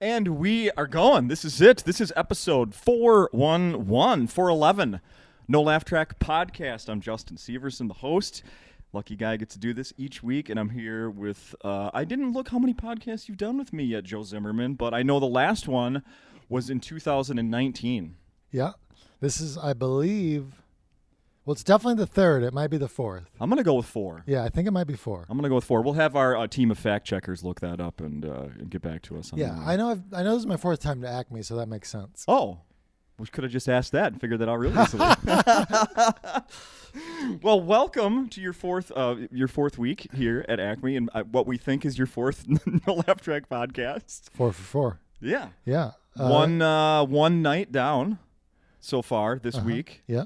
And we are going. This is it. This is episode 411. No Laugh Track Podcast. I'm Justin Severson, the host. Lucky guy gets to do this each week, and I'm here with, I didn't look how many podcasts you've done with me yet, Joe Zimmerman, but I know the last one was in 2019. Yeah. This is, I believe, well, it's definitely the third. It might be the fourth. I'm going to go with 4. Yeah, I think it might be 4. I'm going to go with 4. We'll have our team of fact checkers look that up and get back to us on Yeah, that. I know this is my 4th time to Acme, so that makes sense. Oh, we could have just asked that and figured that out really easily. Well, welcome to your fourth week here at Acme, and what we think is your 4th No Laugh Track podcast. 4 for 4. Yeah, Yeah. one night down so far this week. Yeah.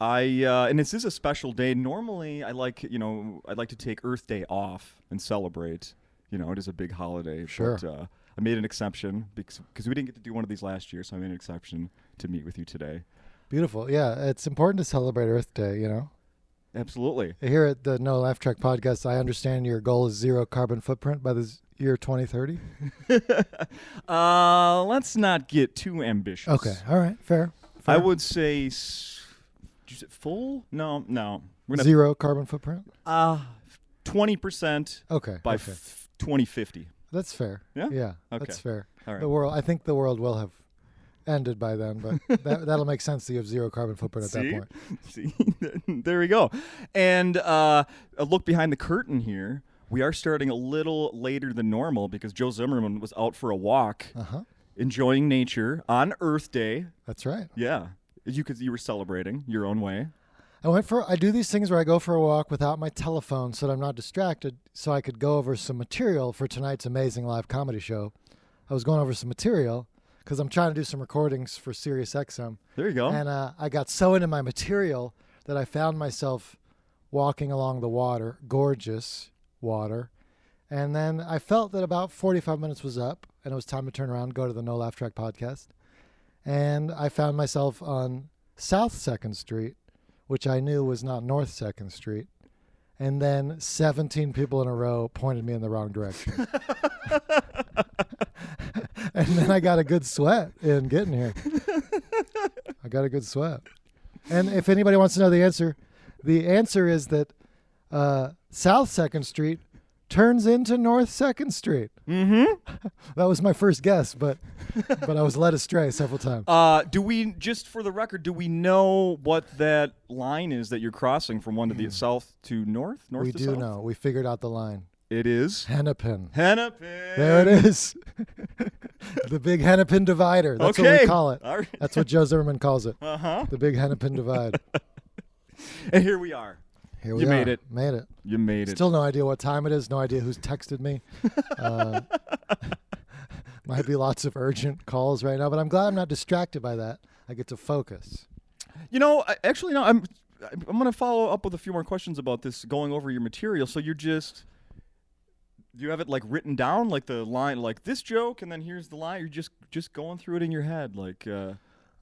And this is a special day. Normally, I'd like to take Earth Day off and celebrate. It is a big holiday. Sure. But, I made an exception because we didn't get to do one of these last year, so I made an exception to meet with you today. Beautiful. Yeah, it's important to celebrate Earth Day, Absolutely. Here at the No Laugh Track Podcast, I understand your goal is 0 carbon footprint by the year 2030. Let's not get too ambitious. Okay. All right. Fair. I would say, did you say full? No. We're gonna 0 carbon footprint? 20% Okay. by okay. 2050. That's fair. Yeah? Yeah. Okay. That's fair. All right. I think the world will have ended by then, but that'll make sense to you have 0 carbon footprint at that point. See, there we go. And a look behind the curtain here. We are starting a little later than normal because Joe Zimmerman was out for a walk, enjoying nature on Earth Day. That's right. Yeah, you were celebrating your own way. I do these things where I go for a walk without my telephone so that I'm not distracted, so I could go over some material for tonight's amazing live comedy show. I was going over some material because I'm trying to do some recordings for Sirius XM. There you go. And I got so into my material that I found myself walking along the water, gorgeous water. And then I felt that about 45 minutes was up and it was time to turn around and go to the No Laugh Track Podcast. And I found myself on South 2nd Street, which I knew was not North 2nd Street. And then 17 people in a row pointed me in the wrong direction. And then I got a good sweat in getting here. I got a good sweat. And if anybody wants to know the answer is that South 2nd Street turns into North 2nd Street. Mm-hmm. That was my first guess, but I was led astray several times. Just for the record, do we know what that line is that you're crossing from one to the south to north? We do know. We figured out the line. It is? Hennepin. Hennepin. There it is. The big Hennepin divider. That's what we call it. All right. That's what Joe Zimmerman calls it. Uh-huh. The big Hennepin divide. And here we are. Here we are. Made it. Made it. You made it. Still no idea what time it is. No idea who's texted me. Might be lots of urgent calls right now, but I'm glad I'm not distracted by that. I get to focus. Actually, no. I'm going to follow up with a few more questions about this. Going over your material. So do you have it like written down, like the line, like this joke, and then here's the line? You're just going through it in your head, like.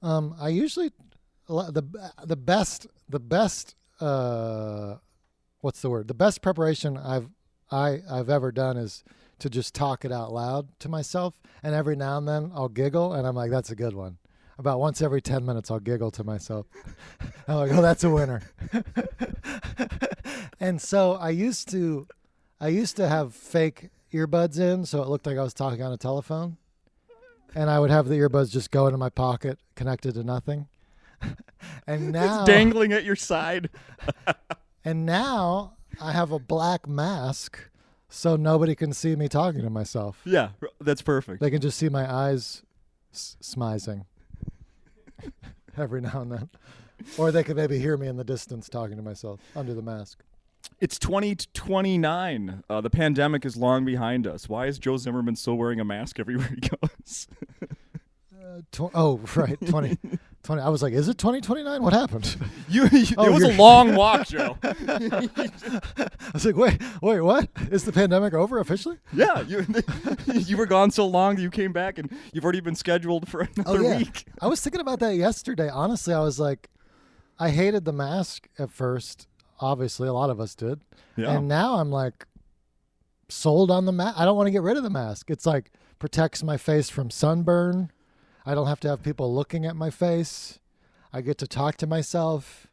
I usually the best. What's the word? The best preparation I've ever done is to just talk it out loud to myself, and every now and then I'll giggle, and I'm like, "That's a good one." About once every 10 minutes, I'll giggle to myself. I'm like, "Oh, that's a winner." And so I used to have fake earbuds in, so it looked like I was talking on a telephone, and I would have the earbuds just go into my pocket, connected to nothing. And now it's dangling at your side. And now I have a black mask so nobody can see me talking to myself. Yeah, that's perfect. They can just see my eyes smizing every now and then. Or they could maybe hear me in the distance talking to myself under the mask. It's 2029. The pandemic is long behind us. Why is Joe Zimmerman still wearing a mask everywhere he goes? Right. 2020. I was like, is it 2029? What happened? It was a long walk, Joe. I was like, wait, what? Is the pandemic over officially? Yeah. You were gone so long that you came back and you've already been scheduled for another week. I was thinking about that yesterday. Honestly, I was like, I hated the mask at first. Obviously, a lot of us did. Yeah. And now I'm like sold on the mask. I don't want to get rid of the mask. It's like protects my face from sunburn. I don't have to have people looking at my face. I get to talk to myself.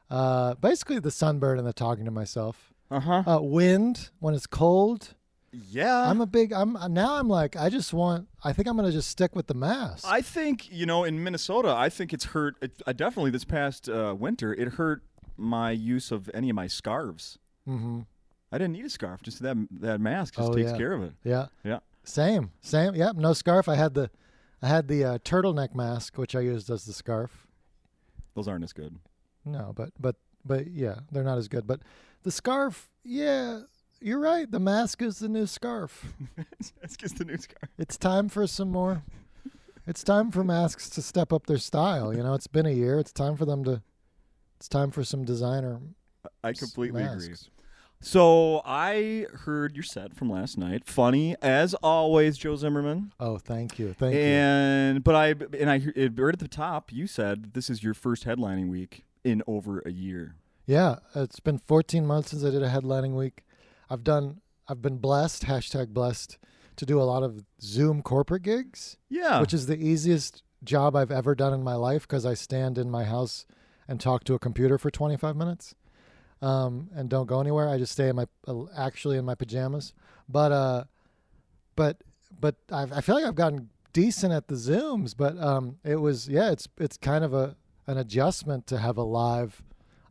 Basically, the sunburn and the talking to myself. Wind when it's cold. Yeah. I'm like, I think I'm going to just stick with the mask. I think, in Minnesota, I think it's hurt. Definitely this past winter, it hurt my use of any of my scarves. Mm-hmm. I didn't need a scarf. Just that mask just takes care of it. Yeah. Yeah. Same. Yep. No scarf. I had the turtleneck mask, which I used as the scarf. Those aren't as good. No, but yeah, they're not as good. But the scarf, yeah, you're right. The mask is the new scarf. Mask is the new scarf. It's time for some more. It's time for masks to step up their style. It's been a year. It's time for some designer. I completely masks. agree. So I heard your set from last night. Funny as always, Joe Zimmerman. Oh, thank you. But I right at the top, you said this is your first headlining week in over a year. Yeah, it's been 14 months since I did a headlining week. I've been blessed, #blessed, to do a lot of Zoom corporate gigs. Yeah. Which is the easiest job I've ever done in my life because I stand in my house and talk to a computer for 25 minutes. And don't go anywhere. I just stay in my pajamas. But I feel like I've gotten decent at the Zooms. But it's kind of an adjustment to have a live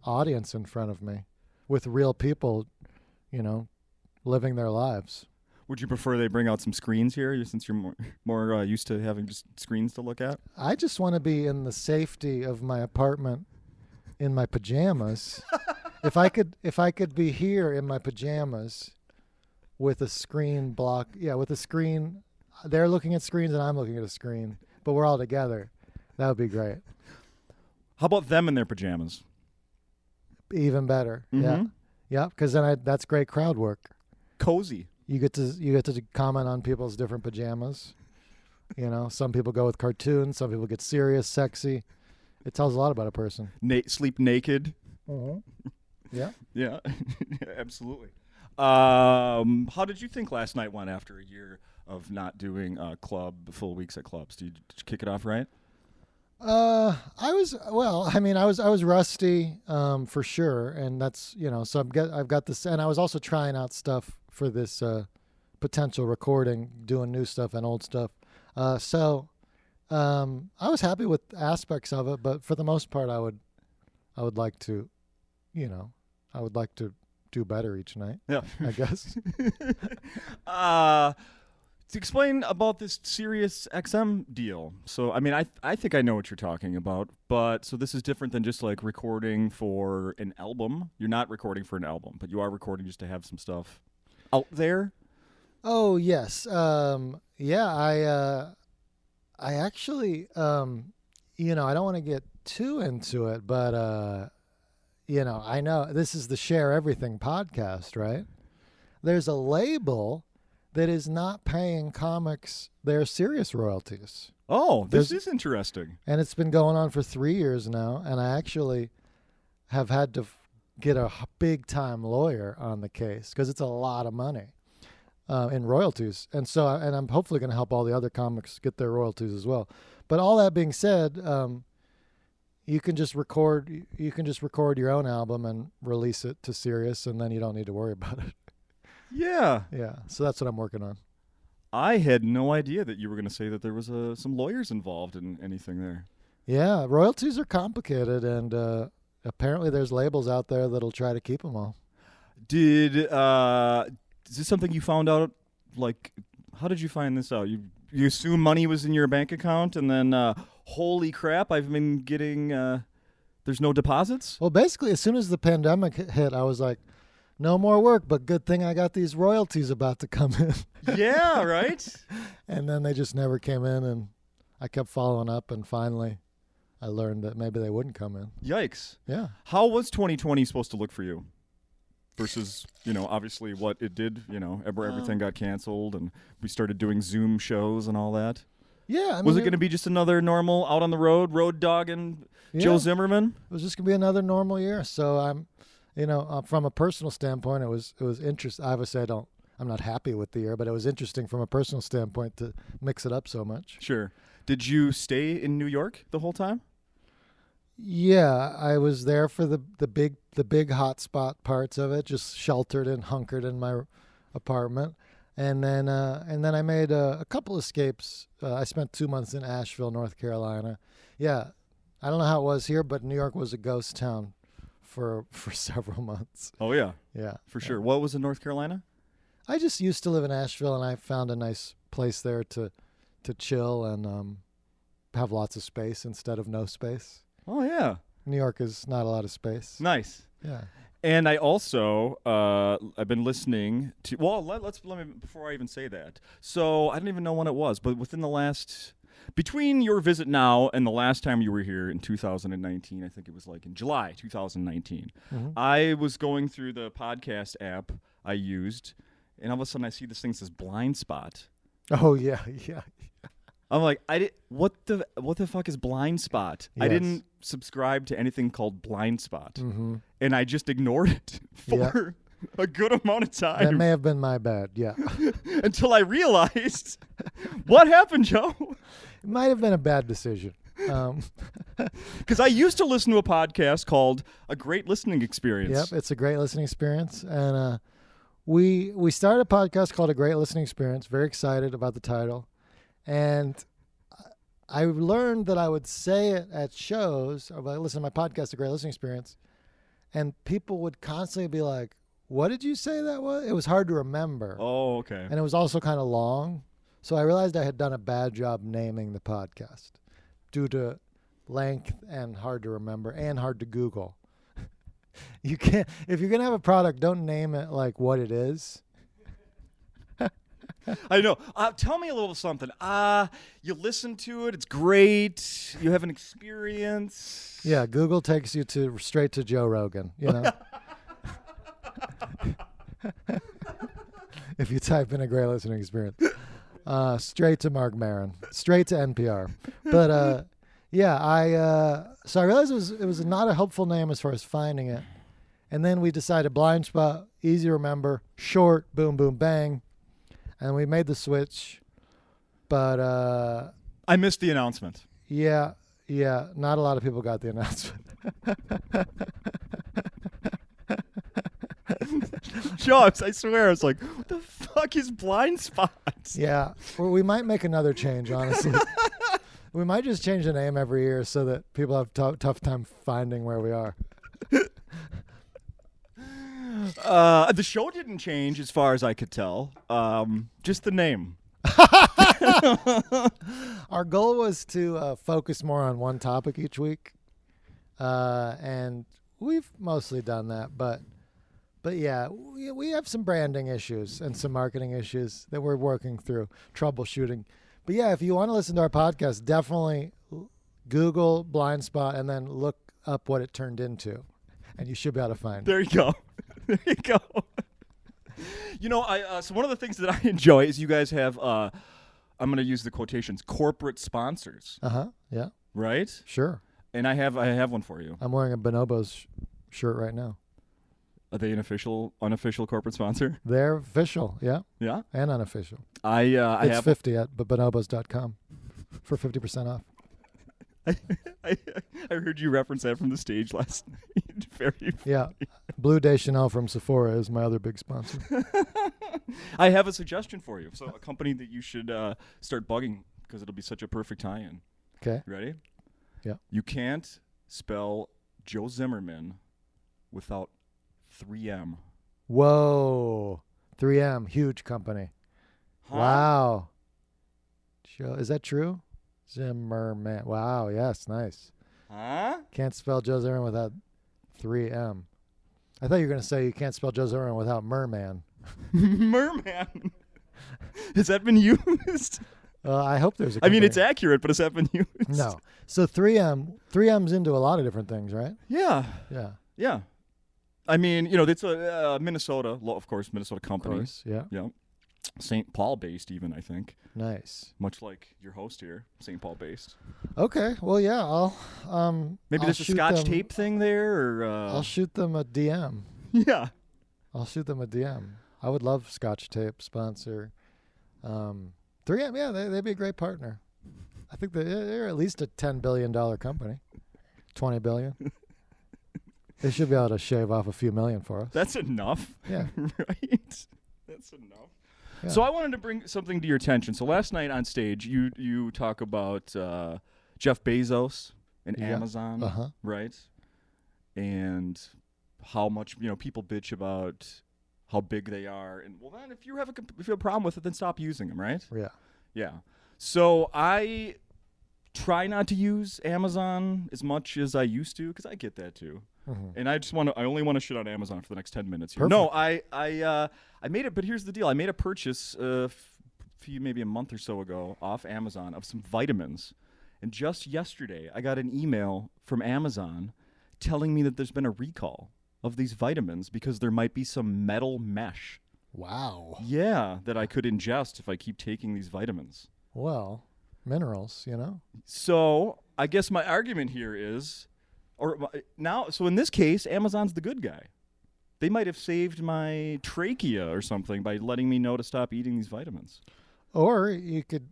audience in front of me with real people, living their lives. Would you prefer they bring out some screens here, since you're more used to having just screens to look at? I just want to be in the safety of my apartment in my pajamas. If I could be here in my pajamas with a screen with a screen, they're looking at screens and I'm looking at a screen, but we're all together. That would be great. How about them in their pajamas? Even better. Mm-hmm. Yeah, because then that's great crowd work. Cozy. You get to comment on people's different pajamas. Some people go with cartoons, some people get serious, sexy. It tells a lot about a person. Sleep naked. Mm-hmm. Yeah. Yeah, absolutely. How did you think last night went after a year of not doing full weeks at clubs? Did you kick it off right? I was rusty for sure, and that's so I've got this, and I was also trying out stuff for this potential recording, doing new stuff and old stuff. So I was happy with aspects of it, but for the most part, I would like to, I would like to do better each night. Yeah, I guess. To explain about this Sirius XM deal. So, I think I know what you're talking about, but so this is different than just like recording for an album. You're not recording for an album, but you are recording just to have some stuff out there. Oh, yes. I actually, I don't want to get too into it, but, I know this is the Share Everything podcast, right? There's a label that is not paying comics their Sirius royalties. Oh, this is interesting. And it's been going on for 3 years now, and I actually have had to get a big-time lawyer on the case because it's a lot of money in royalties. And so, I'm hopefully going to help all the other comics get their royalties as well. But all that being said, you can just record your own album and release it to Sirius, and then you don't need to worry about it. Yeah. Yeah. So that's what I'm working on. I had no idea that you were going to say that there was some lawyers involved in anything there. Yeah. Royalties are complicated, and apparently there's labels out there that'll try to keep them all. Is this something you found out? Like, how did you find this out? You assume money was in your bank account, and then, holy crap, I've been getting, there's no deposits? Well, basically, as soon as the pandemic hit, I was like, no more work, but good thing I got these royalties about to come in. Yeah, right? And then they just never came in, and I kept following up, and finally I learned that maybe they wouldn't come in. Yikes. Yeah. How was 2020 supposed to look for you? Versus, obviously what it did, everything got canceled, and we started doing Zoom shows and all that. Yeah. Was it going to be just another normal out on the road dog and Joe Zimmerman? It was just going to be another normal year. So I'm, from a personal standpoint, it was interesting. Obviously, I don't I'm not happy with the year, but it was interesting from a personal standpoint to mix it up so much. Sure. Did you stay in New York the whole time? Yeah, I was there for the big hotspot parts of it, just sheltered and hunkered in my apartment, and then I made a couple escapes. I spent 2 months in Asheville, North Carolina. Yeah, I don't know how it was here, but New York was a ghost town for several months. Oh yeah, Yeah, for sure. What was in North Carolina? I just used to live in Asheville, and I found a nice place there to chill and have lots of space instead of no space. Oh yeah, New York is not a lot of space. nice. Yeah. And I also I've been listening to. Well, let me before I even say that. So I don't even know when it was, but within the last between your visit now and the last time you were here in 2019, I think it was like in July 2019. Mm-hmm. I was going through the podcast app I used, and all of a sudden I see this thing that says Blind Spot. Oh yeah, yeah. I'm like, what the fuck is Blind Spot? I Yes. didn't subscribe to anything called Blind Spot, Mm-hmm. and I just ignored it for a good amount of That time may have been my bad. Yeah, until I realized what happened, Joe. it might have been a bad decision. Because I used to listen to a podcast called A Great Listening Experience. Yep, it's a great listening experience, and we started a podcast called A Great Listening Experience. Very excited about the title, and I learned that I would say it at shows. Or I listen to my podcast, A Great Listening Experience, and people would constantly be like, "What did you say that was?" It was hard to remember, Oh, okay. and it was also kind of long. So I realized I had done a bad job naming the podcast due to length and hard to remember and hard to Google. You can't, if you're going to have a product, don't name it like what it is. I know. Tell me a little something. You listen to it. It's great. You have an experience. Yeah, Google takes you straight to Joe Rogan, you know. If you type in A Great Listening Experience. Straight to Mark Maron, straight to NPR. But yeah, so I realized it was not a helpful name as far as finding it. And then we decided Blind Spot, easy to remember, short, boom, boom, bang. And we made the switch. But I missed the announcement. yeah, not a lot of people got the announcement. Joe, I swear, I was like, what the fuck is Blind Spot? Yeah, well, we might make another change, honestly. We might just change the name every year so that people have tough time finding where we are. The show didn't change as far as I could tell. Just the name. Our goal was to focus more on one topic each week, and we've mostly done that. But yeah, we have some branding issues and some marketing issues that we're working through, troubleshooting. But yeah, if you want to listen to our podcast, definitely Google Blind Spot and then look up what it turned into, and you should be able to find it. There you go. There you go. You know, so one of the things that I enjoy is you guys have, I'm going to use the quotations, corporate sponsors, Yeah, right? sure. And I have one for you. I'm wearing a Bonobos shirt right now. Are they an unofficial corporate sponsor? They're official, yeah, Yeah. and unofficial. I It's have 50 at bonobos.com for 50% off. I heard you reference that from the stage last night. Very. Yeah, Blue Day Chanel from Sephora is my other big sponsor. I have a suggestion for you. So a company that you should start bugging because it'll be such a perfect tie-in. Okay. Ready? Yeah. You can't spell Joe Zimmerman without 3M. Whoa, 3M, huge company. Huh? Wow. Joe, is that true? Zimmerman. Wow, yes, nice. Huh? Can't spell Joe Zimmerman without 3M. I thought you were going to say you can't spell Joe Zimmerman without Merman. Merman. Has that been used? I hope there's a I mean, company. it's accurate, but has that been used? No. So 3M's into a lot of different things, right? Yeah. Yeah. Yeah. I mean, you know, it's a Minnesota, of course, Minnesota Of company. course. Yeah. Yeah. St. Paul based, even, I think. Nice. Much like your host here, St. Paul based. Okay. Well, yeah, I'll Maybe I'll there's a shoot Scotch them- tape thing there, or I'll shoot them a DM. yeah. I'll shoot them a DM. I would love Scotch Tape sponsor. 3M, yeah, they'd be a great partner. I think they're at least a $10 billion company. $20 billion. They should be able to shave off a few million for us. That's enough. Yeah. Right? That's enough. Yeah. So I wanted to bring something to your attention. So last night on stage, you talk about Jeff Bezos and Yeah. Amazon, Uh-huh. right? And how much people bitch about how big they are, and well, then if you have a problem with it, then stop using them, right? Yeah. Yeah. So I try not to use Amazon as much as I used to because I get that too. Mm-hmm. And I only want to shit on Amazon for the next 10 minutes here. Perfect. No, I made it, but here's the deal. I made a purchase maybe a month or so ago off Amazon of some vitamins. And just yesterday, I got an email from Amazon telling me that there's been a recall of these vitamins because there might be some metal mesh. Wow. Yeah, that I could ingest if I keep taking these vitamins. Well, minerals, So I guess my argument here is, so in this case, Amazon's the good guy. They might have saved my trachea or something by letting me know to stop eating these vitamins. Or you could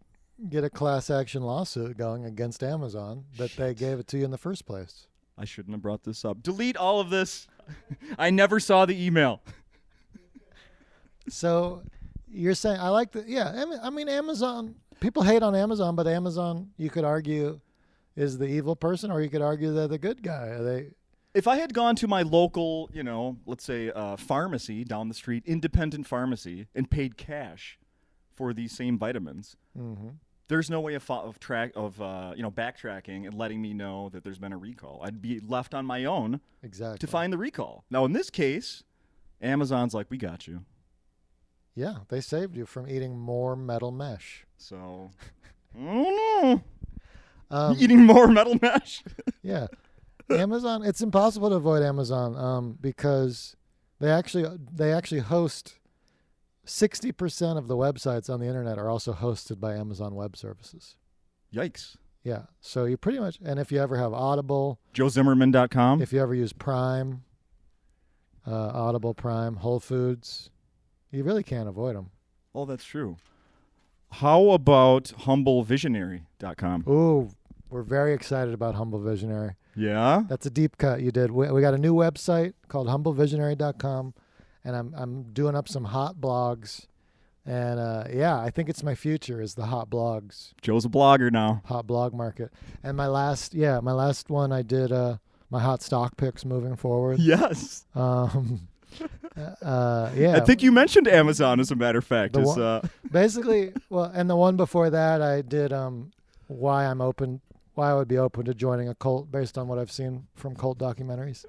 get a class action lawsuit going against Amazon that they gave it to you in the first place. I shouldn't have brought this up. Delete all of this. I never saw the email. So you're saying, I like I mean, Amazon, people hate on Amazon, but Amazon, you could argue, is the evil person, or you could argue they're the good guy. If I had gone to my local, let's say pharmacy down the street, independent pharmacy, and paid cash for these same vitamins, Mm-hmm. there's no way of backtracking and letting me know that there's been a recall. I'd be left on my own Exactly. to find the recall. Now, in this case, Amazon's like, we got you. Yeah, they saved you from eating more metal mesh. So, I don't know. Um, Eating more metal mesh? Yeah. Amazon, it's impossible to avoid Amazon because they actually host 60% of the websites on the internet are also hosted by Amazon Web Services. Yikes. Yeah. So you pretty much, and if you ever have Audible, JoeZimmerman.com? if you ever use Prime, Audible Prime, Whole Foods, you really can't avoid them. Oh, that's true. How about HumbleVisionary.com? Ooh, we're very excited about Humble Visionary. Yeah? That's a deep cut you did. We got a new website called HumbleVisionary.com, and I'm doing up some hot blogs. And I think it's my future is the hot blogs, Joe's a blogger now. hot blog market. And my last one I did my hot stock picks moving forward. Yes. Yeah. I think you mentioned Amazon, as a matter of fact. Basically, and the one before that I did why I would be open to joining a cult based on what I've seen from cult documentaries.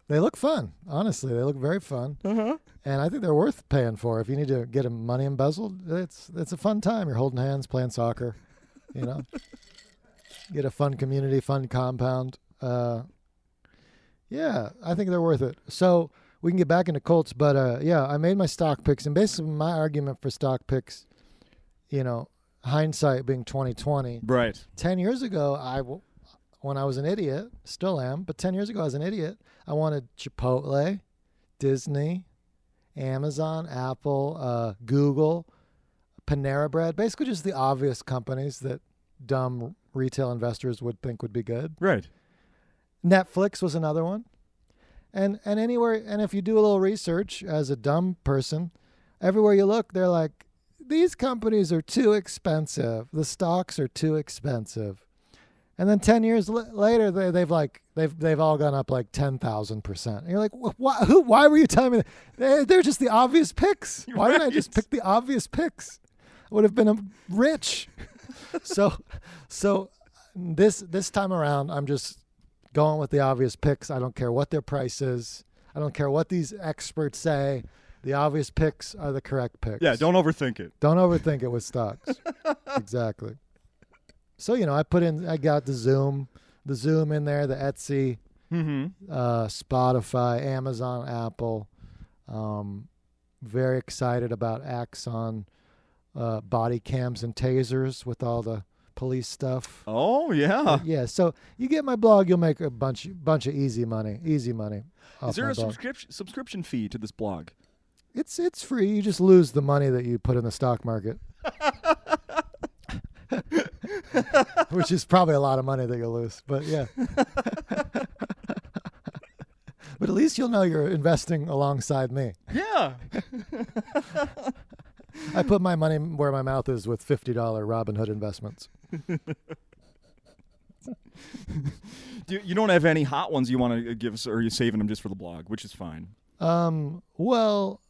They look fun. Honestly, they look very fun. Uh-huh. And I think they're worth paying for. If you need to get money embezzled, it's a fun time. You're holding hands, playing soccer, Get a fun community, fun compound. Yeah, I think they're worth it. So we can get back into Colts, but I made my stock picks, and basically my argument for stock picks, hindsight being 2020. Right. 10 years ago, when I was an idiot, still am, but 10 years ago I was an idiot. I wanted Chipotle, Disney, Amazon, Apple, Google, Panera Bread, basically just the obvious companies that dumb retail investors would think would be good. Right. Netflix was another one. And anywhere, and if you do a little research as a dumb person, everywhere you look, they're like, these companies are too expensive. The stocks are too expensive. And then 10 years later, they've all gone up like 10,000%. And you're like, why were you telling me that? They're just the obvious picks. Why didn't I just pick the obvious picks? I would have been rich. So this time around, I'm just going with the obvious picks. I don't care what their price is. I don't care what these experts say. The obvious picks are the correct picks. Yeah, don't overthink it. Don't overthink it with stocks. Exactly. So, I got the Zoom in there, the Etsy, Spotify, Amazon, Apple. Very excited about Axon body cams and tasers with all the police stuff. Oh, yeah. Yeah. So you get my blog, you'll make a bunch of easy money. Is there a subscription fee to this blog? It's free. You just lose the money that you put in the stock market. Which is probably a lot of money that you'll lose. But yeah. But at least you'll know you're investing alongside me. Yeah. I put my money where my mouth is with $50 Robinhood investments. You don't have any hot ones you want to give us, or are you saving them just for the blog, which is fine? Well,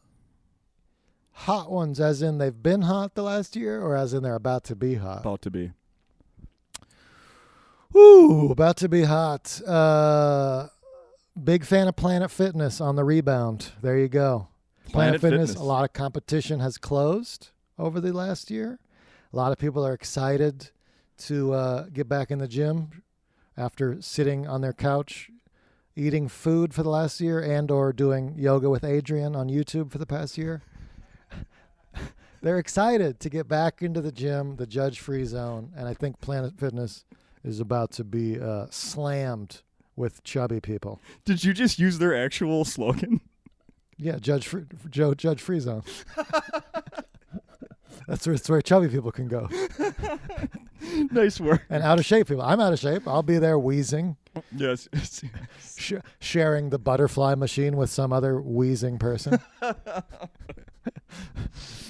hot ones as in they've been hot the last year, or as in they're about to be hot? About to be. Woo, about to be hot. Big fan of Planet Fitness on the rebound. There you go. Planet Fitness, a lot of competition has closed over the last year. A lot of people are excited to get back in the gym after sitting on their couch eating food for the last year and or doing yoga with Adrian on YouTube for the past year. They're excited to get back into the gym, the judge-free zone, and I think Planet Fitness is about to be slammed with chubby people. Did you just use their actual slogan? Yeah, judge free zone. That's where chubby people can go. Nice work. And out of shape people. I'm out of shape. I'll be there wheezing. Yes. Sharing the butterfly machine with some other wheezing person.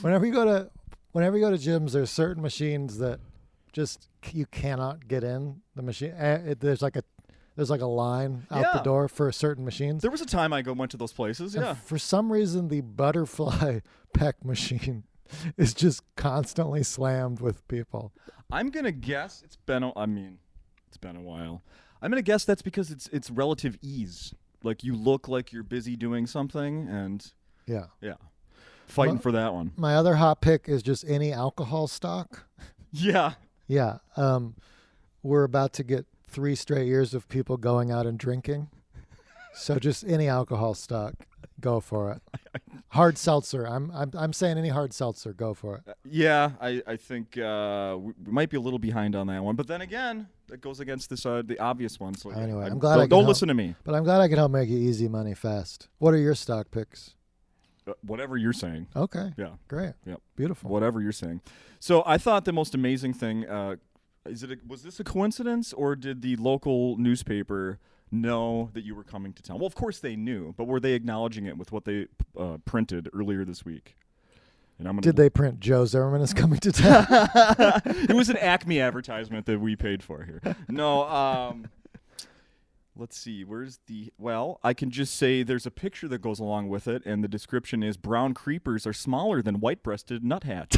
Whenever you go to gyms, there's certain machines that just you cannot get in the machine. There's like a line out the door for certain machines. There was a time I went to those places. And yeah. For some reason, the butterfly pec machine is just constantly slammed with people. I'm gonna guess it's been a while. I'm gonna guess that's because it's relative ease. Like you look like you're busy doing something, and yeah, fighting for that one. My other hot pick is just any alcohol stock. Yeah. Yeah. We're about to get 3 straight years of people going out and drinking. So just any alcohol stock, go for it. Hard seltzer. I'm saying any hard seltzer, go for it. Yeah, I think we might be a little behind on that one, but then again, that goes against this the obvious one. So anyway, I'm glad don't listen to me. But I'm glad I can help make it easy money fast. What are your stock picks? Whatever you're saying. Okay. Yeah. Great. Yep. Beautiful. Whatever you're saying. So I thought the most amazing thing was this a coincidence, or did the local newspaper know that you were coming to town? Well, of course they knew, but were they acknowledging it with what they printed earlier this week? And did they print Joe Zimmerman is coming to town? It was an Acme advertisement that we paid for here. No, let's see. Well, I can just say there's a picture that goes along with it, and the description is brown creepers are smaller than white-breasted nuthats.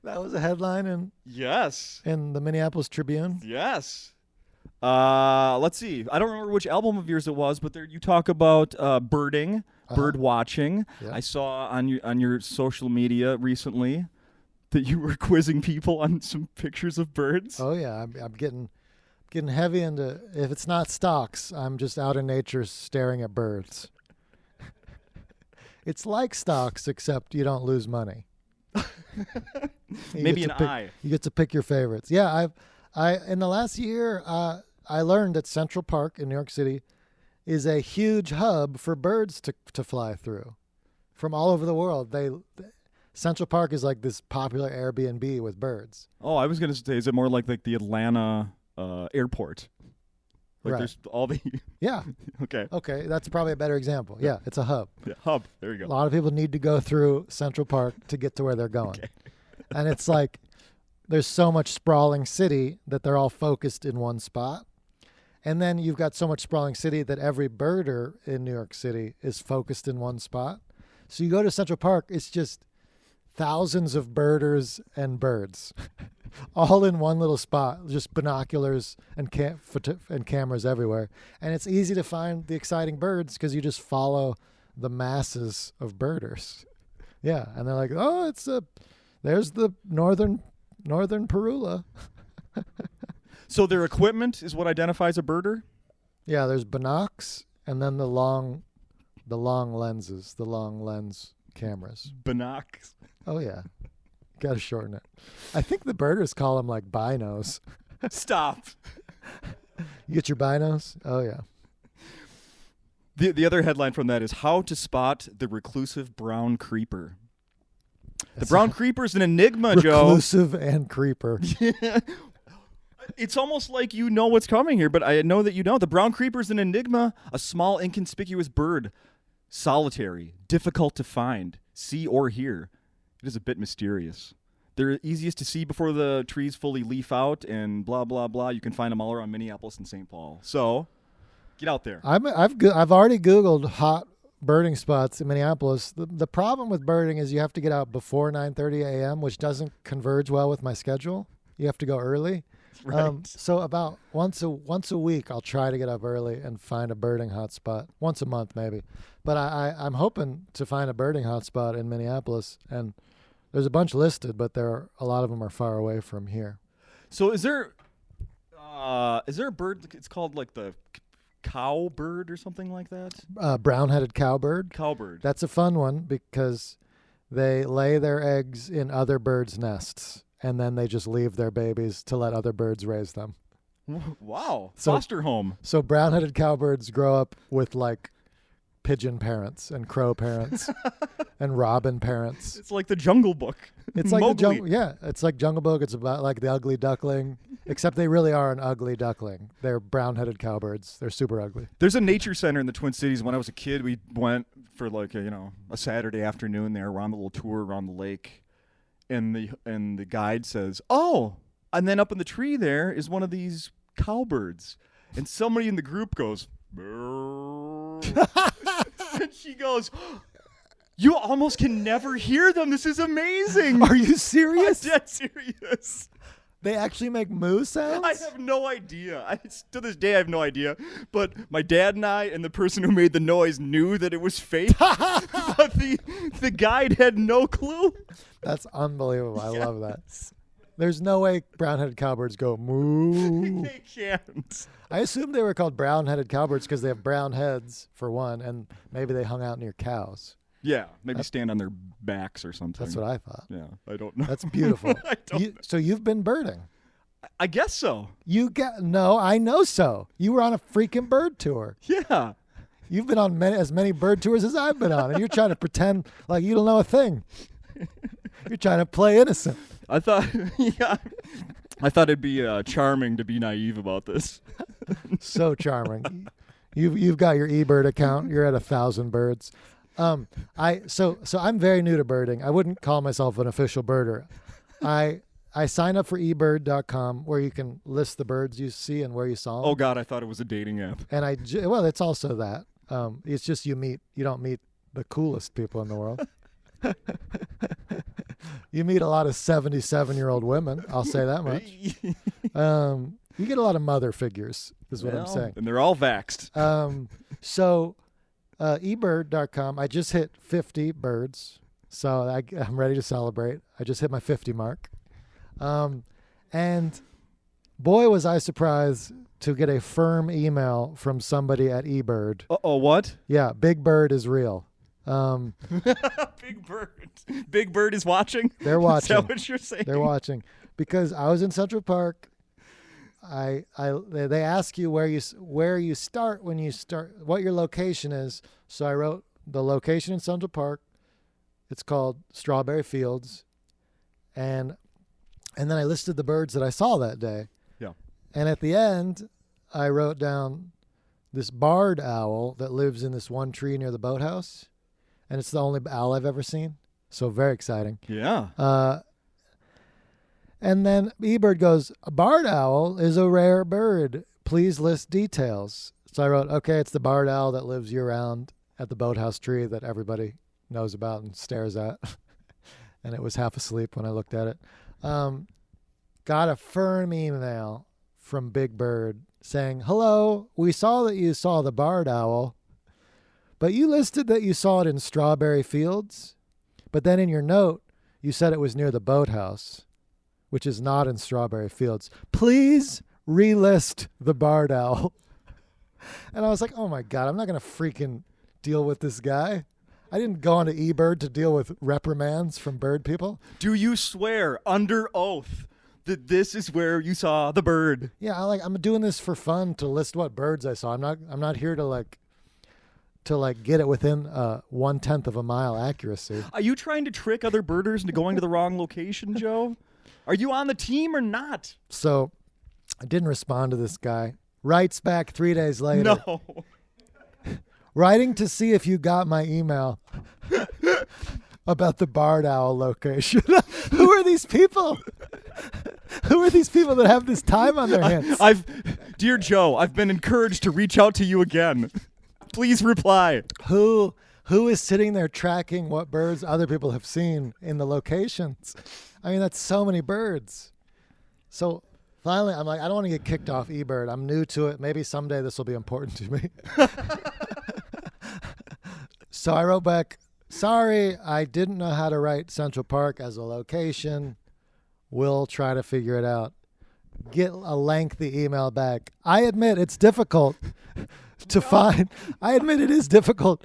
That was a headline in the Minneapolis Tribune. Yes. Let's see. I don't remember which album of yours it was, but there you talk about birding, bird watching. Yeah. I saw on your social media recently that you were quizzing people on some pictures of birds. Oh yeah, I'm getting heavy into. If it's not stocks, I'm just out in nature staring at birds. It's like stocks, except you don't lose money. Maybe an eye. You get to pick your favorites. Yeah, I in the last year, I learned that Central Park in New York City is a huge hub for birds to fly through from all over the world. Central Park is like this popular Airbnb with birds. Oh, I was going to say, is it more like the Atlanta airport? Like there's all the... Yeah. Okay, that's probably a better example. Yeah, it's a hub. Yeah, hub. There you go. A lot of people need to go through Central Park to get to where they're going. Okay. And it's like there's so much sprawling city that they're all focused in one spot. And then you've got so much sprawling city that every birder in New York City is focused in one spot. So you go to Central Park, it's just thousands of birders and birds all in one little spot, just binoculars and cameras everywhere. And it's easy to find the exciting birds because you just follow the masses of birders. Yeah, and they're like, oh, there's the northern parula. So their equipment is what identifies a birder? Yeah, there's binocs and then the long lenses, the long lens cameras. Binocs. Oh, yeah. Got to shorten it. I think the birders call them like binos. Stop. You get your binos? Oh, yeah. The other headline from that is how to spot the reclusive brown creeper. The brown creeper is an enigma, Joe. Reclusive and creeper. It's almost like you know what's coming here, but I know that you don't. The brown creeper is an enigma, a small, inconspicuous bird, solitary, difficult to find, see or hear. It is a bit mysterious. They're easiest to see before the trees fully leaf out, and blah blah blah. You can find them all around Minneapolis and St. Paul. So, get out there. I've already Googled hot birding spots in Minneapolis. The problem with birding is you have to get out before 9:30 a.m., which doesn't converge well with my schedule. You have to go early. Right. So about once a week, I'll try to get up early and find a birding hotspot. Once a month, maybe. But I'm hoping to find a birding hotspot in Minneapolis, and there's a bunch listed, but a lot of them are far away from here. So is there a bird? It's called like the cowbird or something like that. Brown-headed cowbird. Cowbird. That's a fun one because they lay their eggs in other birds' nests, and then they just leave their babies to let other birds raise them. Wow. So- Foster home. So brown-headed cowbirds grow up with like pigeon parents and crow parents and robin parents. It's like the Jungle Book. It's like Mowgli. it's like Jungle Book. It's about like the ugly duckling, except they really are an ugly duckling. They're brown-headed cowbirds. They're super ugly. There's a nature center in the Twin Cities. When I was a kid, we went for like a Saturday afternoon there. We're on the little tour around the lake, and the guide says, "Oh," and then up in the tree there is one of these cowbirds, and somebody in the group goes, "Brrr." And she goes, "You almost can never hear them. This is amazing." Are you serious? I'm dead serious. They actually make moo sounds? I have no idea. To this day, I have no idea. But my dad and I and the person who made the noise knew that it was fake. But the guide had no clue. That's unbelievable. I love that. There's no way brown-headed cowbirds go moo. They can't. I assumed they were called brown-headed cowbirds because they have brown heads, for one, and maybe they hung out near cows. Yeah, maybe stand on their backs or something. That's what I thought. Yeah, I don't know. That's beautiful. I don't know. So you've been birding. I guess so. No, I know so. You were on a freaking bird tour. Yeah. You've been on as many bird tours as I've been on, and you're trying to pretend like you don't know a thing. You're trying to play innocent. I thought it'd be charming to be naive about this. So charming. You've got your eBird account. You're at 1,000 birds. So I'm very new to birding. I wouldn't call myself an official birder. I sign up for ebird.com where you can list the birds you see and where you saw them. Oh God, I thought it was a dating app. And it's also that. It's just you don't meet the coolest people in the world. You meet a lot of 77-year-old women. I'll say that much. You get a lot of mother figures, is what I'm saying. And they're all vaxxed. So ebird.com, I just hit 50 birds. So I'm ready to celebrate. I just hit my 50 mark. And boy, was I surprised to get a firm email from somebody at eBird. Uh-oh, what? Yeah, Big Bird is real. Big Bird. Big Bird is watching? They're watching. Is that what you're saying? They're watching. Because I was in Central Park. They ask you where you start when you start, what your location is. So I wrote the location in Central Park. It's called Strawberry Fields. And then I listed the birds that I saw that day. Yeah. And at the end, I wrote down this barred owl that lives in this one tree near the boathouse. And it's the only owl I've ever seen. So very exciting. Yeah. And then eBird goes, a barred owl is a rare bird. Please list details. So I wrote, okay, it's the barred owl that lives year-round at the boathouse tree that everybody knows about and stares at. And it was half asleep when I looked at it. Got a firm email from Big Bird saying, hello, we saw that you saw the barred owl, but you listed that you saw it in Strawberry Fields. But then in your note, you said it was near the boathouse, which is not in Strawberry Fields. Please relist the barred owl. And I was like, oh my God, I'm not going to freaking deal with this guy. I didn't go onto eBird to deal with reprimands from bird people. Do you swear under oath that this is where you saw the bird? Yeah, I'm doing this for fun to list what birds I saw. I'm not here to to like get it within 1/10 of a mile accuracy. Are you trying to trick other birders into going to the wrong location, Joe? Are you on the team or not? So I didn't respond to this guy. Writes back 3 days later. No. Writing to see if you got my email about the barred owl location. Who are these people? Who are these people that have this time on their hands? Dear Joe, I've been encouraged to reach out to you again. Please reply. Who is sitting there tracking what birds other people have seen in the locations? I mean, that's so many birds. So finally, I'm like, I don't want to get kicked off eBird. I'm new to it. Maybe someday this will be important to me. So I wrote back, sorry, I didn't know how to write Central Park as a location. We'll try to figure it out. Get a lengthy email back. I admit it's difficult to find. I admit it is difficult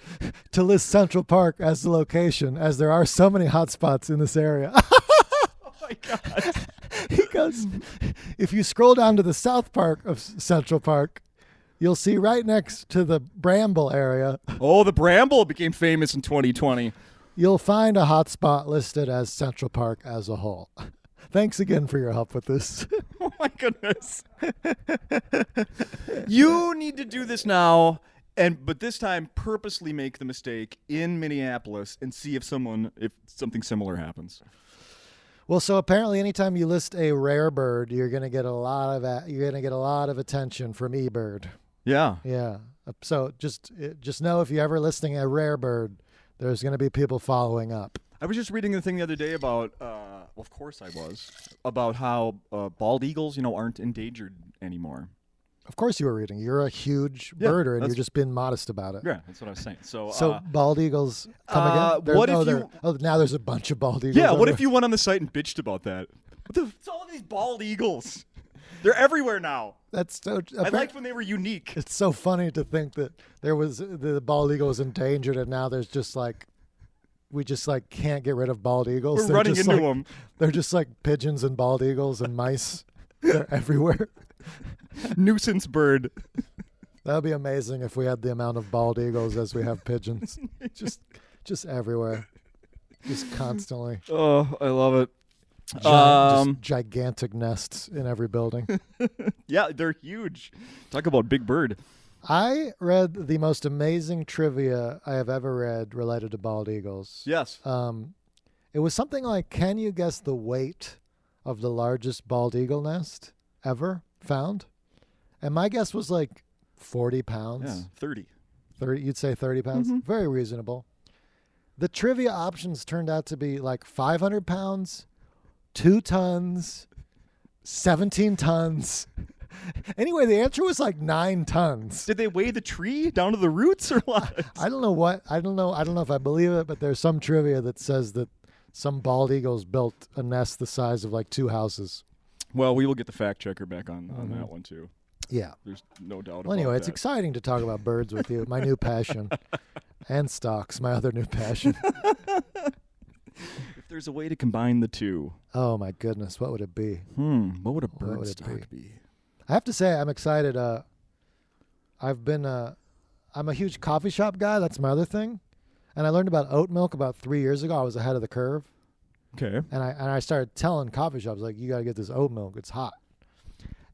to list Central Park as the location, as there are so many hotspots in this area. Oh my God. He goes, if you scroll down to the south part of Central Park, you'll see right next to the Bramble area. Oh, the Bramble became famous in 2020. You'll find a hotspot listed as Central Park as a whole. Thanks again for your help with this. Oh my goodness. You need to do this now, but this time purposely make the mistake in Minneapolis and see if something similar happens. Well, so apparently, anytime you list a rare bird, you're going to get a lot of attention from eBird. Yeah. Yeah. So just know if you're ever listing a rare bird, there's going to be people following up. I was just reading the thing the other day about, of course I was, about how bald eagles, aren't endangered anymore. Of course you were reading. You're a huge birder, and you're just being modest about it. Yeah, that's what I was saying. So bald eagles come again? Now there's a bunch of bald eagles. Yeah, what if you went on the site and bitched about that? It's all these bald eagles. They're everywhere now. That's so. I liked when they were unique. It's so funny to think that the bald eagle was endangered, and now there's just like, we just like can't get rid of bald eagles. We're running into them. They're just like pigeons and bald eagles and mice. They're everywhere. Nuisance bird. That would be amazing if we had the amount of bald eagles as we have pigeons. just everywhere. Just constantly. Oh, I love it. Just gigantic nests in every building. Yeah, they're huge. Talk about big bird. I read the most amazing trivia I have ever read related to bald eagles. Yes. It was something like, can you guess the weight of the largest bald eagle nest ever found? And my guess was like 40 pounds. Yeah, 30. 30, you'd say 30 pounds? Mm-hmm. Very reasonable. The trivia options turned out to be like 500 pounds, 2 tons, 17 tons. Anyway, the answer was like 9 tons. Did they weigh the tree down to the roots or what? I don't know if I believe it, but there's some trivia that says that some bald eagles built a nest the size of like 2 houses. Well, we will get the fact checker back on that one too. Yeah. There's no doubt about that. Well, anyway, it's exciting to talk about birds with you, my new passion. And stocks, my other new passion. If there's a way to combine the two. Oh, my goodness. What would it be? What would a bird stock be? I have to say, I'm excited. I'm a huge coffee shop guy. That's my other thing. And I learned about oat milk about 3 years ago. I was ahead of the curve. Okay. And I started telling coffee shops, like, you got to get this oat milk. It's hot.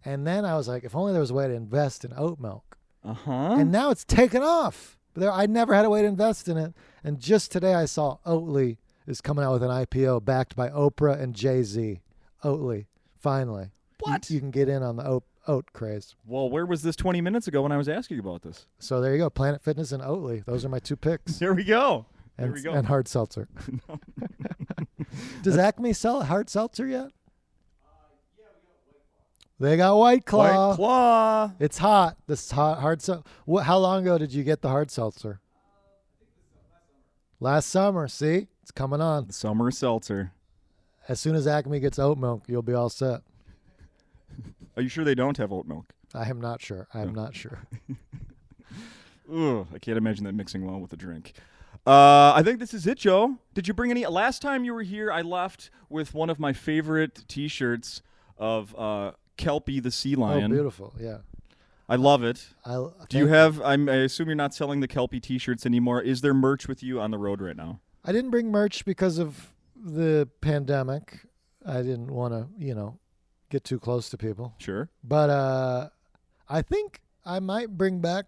And then I was like, if only there was a way to invest in oat milk. Uh-huh. And now it's taken off. I never had a way to invest in it. And just today I saw Oatly is coming out with an IPO backed by Oprah and Jay-Z. Oatly, finally. What? You can get in on the oat craze. Well, where was this 20 minutes ago when I was asking about this? So there you go. Planet Fitness and Oatly. Those are my 2 picks. There we go. And hard seltzer. Does Acme sell hard seltzer yet? They got White Claw. White Claw. It's hot. This hard seltzer. How long ago did you get the hard seltzer? Last summer. See? It's coming on. Summer seltzer. As soon as Acme gets oat milk, you'll be all set. Are you sure they don't have oat milk? I am not sure. Not sure. Ugh, I can't imagine that mixing well with a drink. I think this is it, Joe. Did you bring any? Last time you were here, I left with one of my favorite T-shirts of Kelpie the sea lion. Oh, beautiful. Yeah. I love it. Do you thank have? I assume you're not selling the Kelpie T-shirts anymore. Is there merch with you on the road right now? I didn't bring merch because of the pandemic. I didn't want to, get too close to people. Sure. But I think I might bring back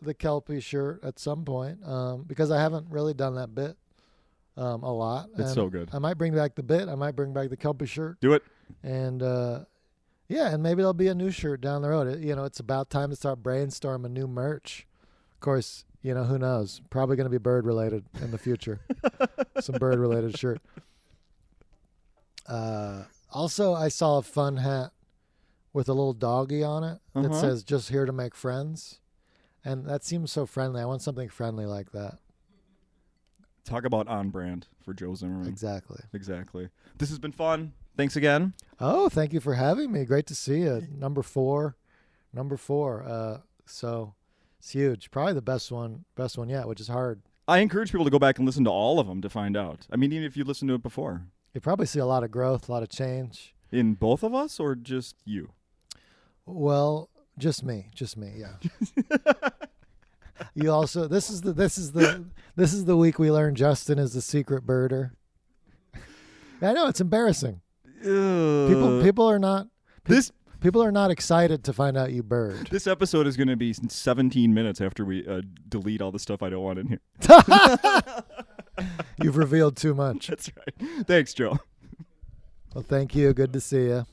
the Kelpie shirt at some point because I haven't really done that bit a lot. It's And so good. I might bring back the bit. I might bring back the Kelpie shirt. Do it. And and maybe there'll be a new shirt down the road. It's about time to start brainstorming new merch. Of course, who knows? Probably going to be bird related in the future. Some bird related shirt. Also, I saw a fun hat with a little doggy on it that says "Just here to make friends," and that seems so friendly. I want something friendly like that. Talk about on brand for Joe Zimmerman. Exactly. This has been fun. Thanks again. Oh, thank you for having me. Great to see you. Number four. So it's huge. Probably the best one yet, which is hard. I encourage people to go back and listen to all of them to find out. I mean, even if you listened to it before. You probably see a lot of growth, a lot of change. In both of us or just you? Well, just me, yeah. You also this is the week we learned Justin is the secret birder. I know it's embarrassing. People are not people are not excited to find out you bird. This episode is going to be 17 minutes after we delete all the stuff I don't want in here. You've revealed too much. That's right. Thanks, Joe. Well, thank you. Good to see you.